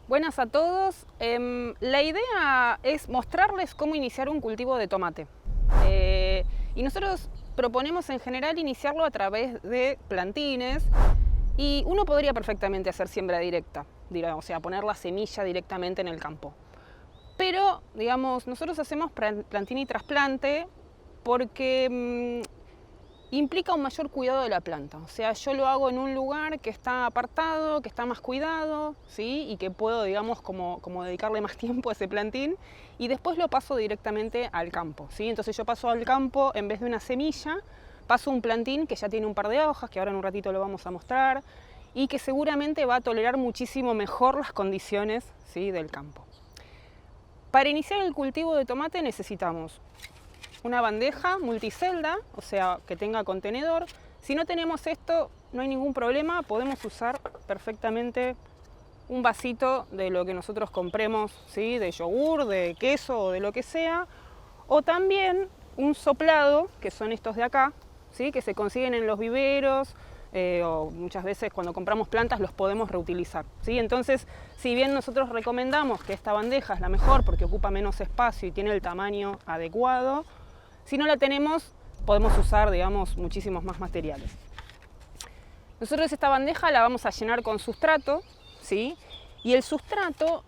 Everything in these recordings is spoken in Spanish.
Buenas a todos. La idea es mostrarles cómo iniciar un cultivo de tomate. Y nosotros proponemos en general iniciarlo a través de plantines y uno podría perfectamente hacer siembra directa, o sea, poner la semilla directamente en el campo. Pero, digamos, nosotros hacemos plantín y trasplante porque implica un mayor cuidado de la planta. O sea, yo lo hago en un lugar que está apartado, que está más cuidado, ¿sí? Y que puedo, digamos, como dedicarle más tiempo a ese plantín. Y después lo paso directamente al campo, ¿sí? Entonces yo paso al campo, en vez de una semilla, paso un plantín que ya tiene un par de hojas, que ahora en un ratito lo vamos a mostrar, y que seguramente va a tolerar muchísimo mejor las condiciones, ¿sí?, del campo. Para iniciar el cultivo de tomate necesitamos una bandeja multicelda, o sea, que tenga contenedor. Si no tenemos esto, no hay ningún problema, podemos usar perfectamente un vasito de lo que nosotros compremos, ¿sí?, de yogur, de queso o de lo que sea, o también un soplado, que son estos de acá, ¿sí?, que se consiguen en los viveros, o muchas veces cuando compramos plantas los podemos reutilizar, ¿sí? Entonces, si bien nosotros recomendamos que esta bandeja es la mejor porque ocupa menos espacio y tiene el tamaño adecuado, si no la tenemos, podemos usar, digamos, muchísimos más materiales. Nosotros esta bandeja la vamos a llenar con sustrato, ¿sí? Y el sustrato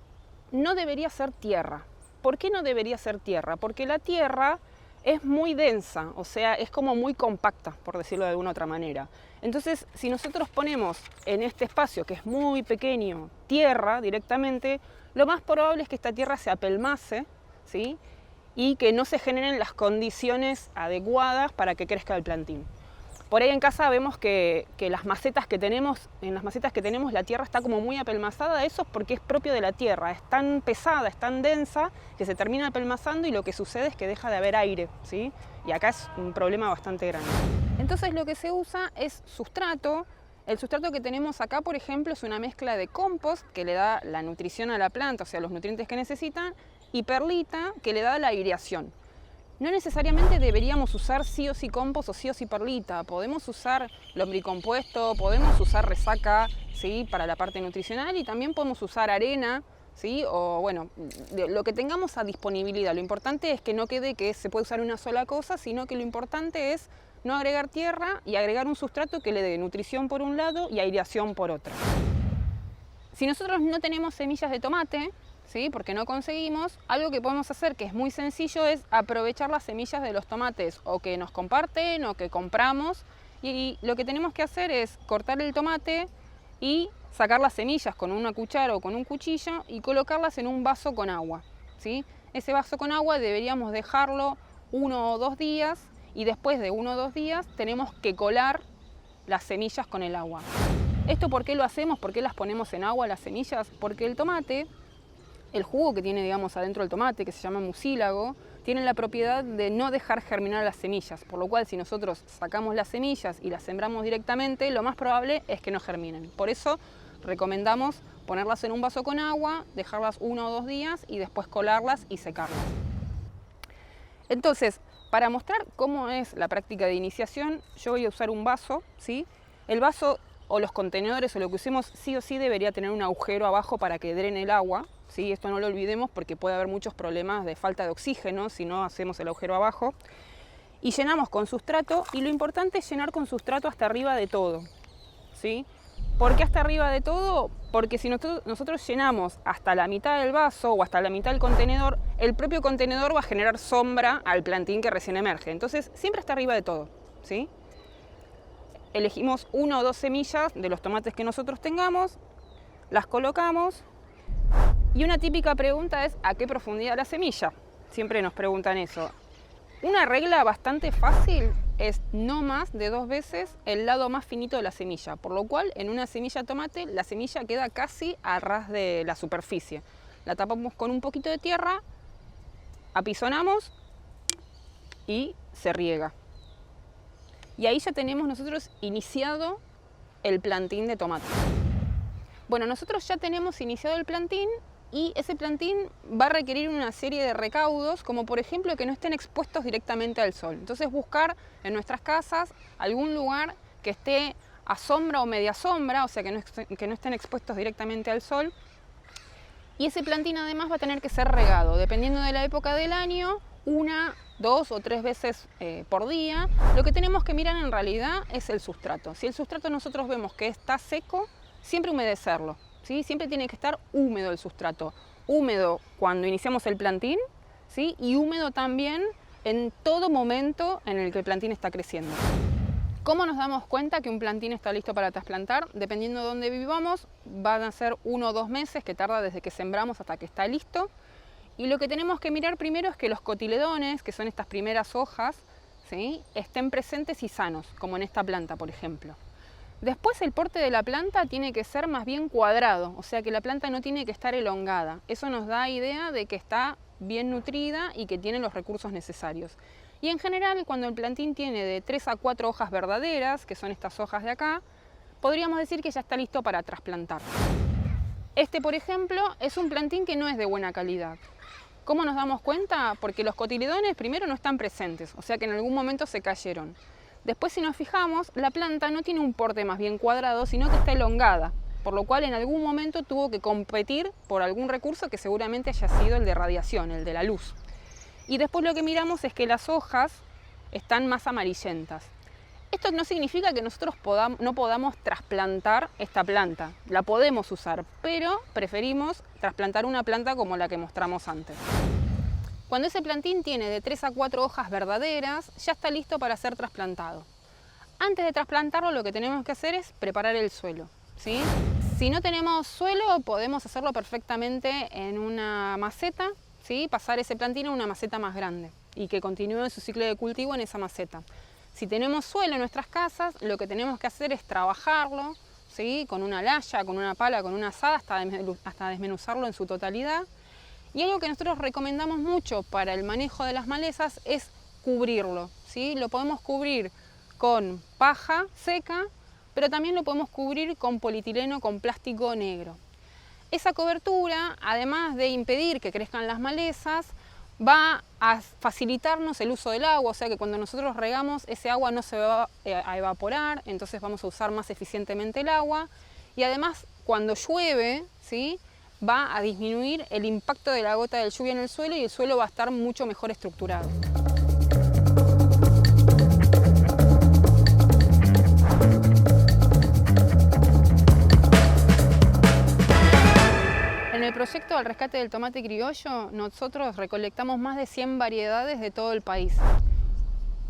no debería ser tierra. ¿Por qué no debería ser tierra? Porque la tierra es muy densa, o sea, es como muy compacta, por decirlo de alguna otra manera. Entonces, si nosotros ponemos en este espacio, que es muy pequeño, tierra directamente, lo más probable es que esta tierra se apelmace, ¿sí?, y que no se generen las condiciones adecuadas para que crezca el plantín. Por ahí en casa vemos que las macetas que tenemos, en las macetas que tenemos la tierra está como muy apelmazada. Eso es porque es propio de la tierra, es tan pesada, es tan densa que se termina apelmazando y lo que sucede es que deja de haber aire, ¿sí? Y acá es un problema bastante grande. Entonces lo que se usa es sustrato. El sustrato que tenemos acá, por ejemplo, es una mezcla de compost que le da la nutrición a la planta, o sea, los nutrientes que necesitan, y perlita que le da la aireación. No necesariamente deberíamos usar sí o sí compost o sí o sí perlita. Podemos usar lombricompuesto, podemos usar resaca, ¿sí?, para la parte nutricional, y también podemos usar arena, ¿sí?, o bueno, lo que tengamos a disponibilidad. Lo importante es que no quede que se puede usar una sola cosa, sino que lo importante es no agregar tierra y agregar un sustrato que le dé nutrición por un lado y aireación por otro. Si nosotros no tenemos semillas de tomate, ¿sí?, porque no conseguimos, algo que podemos hacer que es muy sencillo es aprovechar las semillas de los tomates o que nos comparten o que compramos, y lo que tenemos que hacer es cortar el tomate y sacar las semillas con una cuchara o con un cuchillo y colocarlas en un vaso con agua, ¿sí? Ese vaso con agua deberíamos dejarlo 1 o 2 días, y después de 1 o 2 días tenemos que colar las semillas con el agua. ¿Esto por qué lo hacemos? ¿Por qué las ponemos en agua las semillas? Porque el tomate, el jugo que tiene, digamos, adentro del tomate, que se llama mucílago, tiene la propiedad de no dejar germinar las semillas, por lo cual si nosotros sacamos las semillas y las sembramos directamente, lo más probable es que no germinen. Por eso recomendamos ponerlas en un vaso con agua, dejarlas 1 o 2 días y después colarlas y secarlas. Entonces, para mostrar cómo es la práctica de iniciación, yo voy a usar un vaso, ¿sí? El vaso o los contenedores o lo que usemos sí o sí debería tener un agujero abajo para que drene el agua, ¿sí? Esto no lo olvidemos porque puede haber muchos problemas de falta de oxígeno si no hacemos el agujero abajo. Y llenamos con sustrato, y lo importante es llenar con sustrato hasta arriba de todo, ¿sí? ¿Por qué hasta arriba de todo? Porque si nosotros llenamos hasta la mitad del vaso o hasta la mitad del contenedor, el propio contenedor va a generar sombra al plantín que recién emerge. Entonces, siempre hasta arriba de todo, ¿sí? Elegimos 1 o 2 semillas de los tomates que nosotros tengamos, las colocamos, y una típica pregunta es ¿a qué profundidad la semilla? Siempre nos preguntan eso. Una regla bastante fácil es no más de 2 veces el lado más finito de la semilla, por lo cual en una semilla de tomate la semilla queda casi a ras de la superficie. La tapamos con un poquito de tierra, apisonamos y se riega. Y ahí ya tenemos nosotros iniciado el plantín de tomate. Bueno, nosotros ya tenemos iniciado el plantín, y ese plantín va a requerir una serie de recaudos, como por ejemplo que no estén expuestos directamente al sol. Entonces buscar en nuestras casas algún lugar que esté a sombra o media sombra, o sea que no estén expuestos directamente al sol. Y ese plantín además va a tener que ser regado, dependiendo de la época del año, 1, 2 o 3 veces por día. Lo que tenemos que mirar en realidad es el sustrato. Si el sustrato nosotros vemos que está seco, siempre humedecerlo, ¿sí? Siempre tiene que estar húmedo el sustrato. Húmedo cuando iniciamos el plantín, ¿sí? Y húmedo también en todo momento en el que el plantín está creciendo. ¿Cómo nos damos cuenta que un plantín está listo para trasplantar? Dependiendo de dónde vivamos, van a ser 1 o 2 meses que tarda desde que sembramos hasta que está listo. Y lo que tenemos que mirar primero es que los cotiledones, que son estas primeras hojas, ¿sí?, estén presentes y sanos, como en esta planta, por ejemplo. Después el porte de la planta tiene que ser más bien cuadrado, o sea que la planta no tiene que estar elongada. Eso nos da idea de que está bien nutrida y que tiene los recursos necesarios. Y en general, cuando el plantín tiene de 3 a 4 hojas verdaderas, que son estas hojas de acá, podríamos decir que ya está listo para trasplantar. Este, por ejemplo, es un plantín que no es de buena calidad. ¿Cómo nos damos cuenta? Porque los cotiledones primero no están presentes, o sea que en algún momento se cayeron. Después, si nos fijamos, la planta no tiene un porte más bien cuadrado, sino que está elongada, por lo cual en algún momento tuvo que competir por algún recurso que seguramente haya sido el de radiación, el de la luz. Y después lo que miramos es que las hojas están más amarillentas. Esto no significa que nosotros no podamos trasplantar esta planta. La podemos usar, pero preferimos trasplantar una planta como la que mostramos antes. Cuando ese plantín tiene de 3 a 4 hojas verdaderas, ya está listo para ser trasplantado. Antes de trasplantarlo, lo que tenemos que hacer es preparar el suelo, ¿sí? Si no tenemos suelo, podemos hacerlo perfectamente en una maceta, ¿sí? Pasar ese plantín a una maceta más grande y que continúe su ciclo de cultivo en esa maceta. Si tenemos suelo en nuestras casas, lo que tenemos que hacer es trabajarlo, ¿sí?, con una laya, con una pala, con una azada, hasta desmenuzarlo en su totalidad. Y algo que nosotros recomendamos mucho para el manejo de las malezas es cubrirlo, ¿sí? Lo podemos cubrir con paja seca, pero también lo podemos cubrir con polietileno, con plástico negro. Esa cobertura, además de impedir que crezcan las malezas, va a facilitarnos el uso del agua, o sea que cuando nosotros regamos ese agua no se va a evaporar, entonces vamos a usar más eficientemente el agua. Y además cuando llueve, ¿sí?, va a disminuir el impacto de la gota de lluvia en el suelo y el suelo va a estar mucho mejor estructurado. En el proyecto del rescate del tomate criollo, nosotros recolectamos más de 100 variedades de todo el país.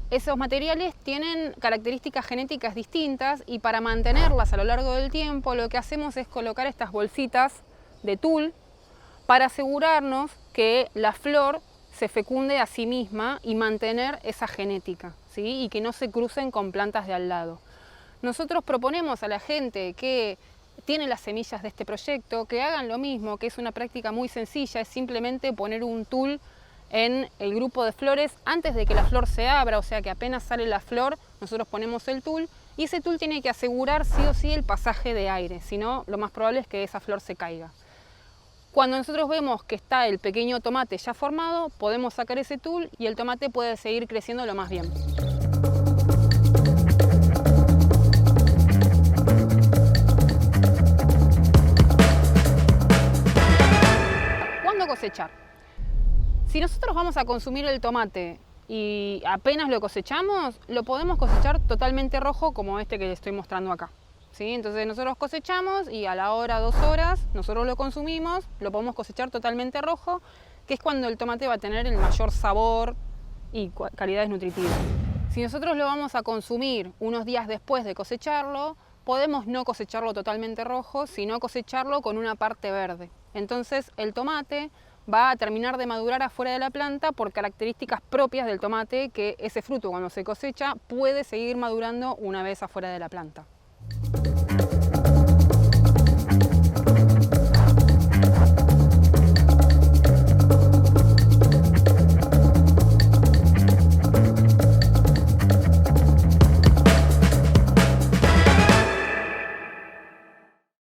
Esos materiales tienen características genéticas distintas y para mantenerlas a lo largo del tiempo lo que hacemos es colocar estas bolsitas de tul para asegurarnos que la flor se fecunde a sí misma y mantener esa genética, ¿sí?, y que no se crucen con plantas de al lado. Nosotros proponemos a la gente que tiene las semillas de este proyecto que hagan lo mismo, que es una práctica muy sencilla, es simplemente poner un tul en el grupo de flores antes de que la flor se abra, o sea que apenas sale la flor, nosotros ponemos el tul y ese tul tiene que asegurar sí o sí el pasaje de aire, si no, lo más probable es que esa flor se caiga. Cuando nosotros vemos que está el pequeño tomate ya formado, podemos sacar ese tul y el tomate puede seguir creciendo lo más bien. ¿Cuándo cosechar? Si nosotros vamos a consumir el tomate y apenas lo cosechamos, lo podemos cosechar totalmente rojo como este que les estoy mostrando acá, ¿sí? Entonces nosotros cosechamos y a la hora, 2 horas, nosotros lo consumimos, lo podemos cosechar totalmente rojo, que es cuando el tomate va a tener el mayor sabor y calidades nutritivas. Si nosotros lo vamos a consumir unos días después de cosecharlo, podemos no cosecharlo totalmente rojo, sino cosecharlo con una parte verde. Entonces el tomate va a terminar de madurar afuera de la planta por características propias del tomate, que ese fruto cuando se cosecha puede seguir madurando una vez afuera de la planta.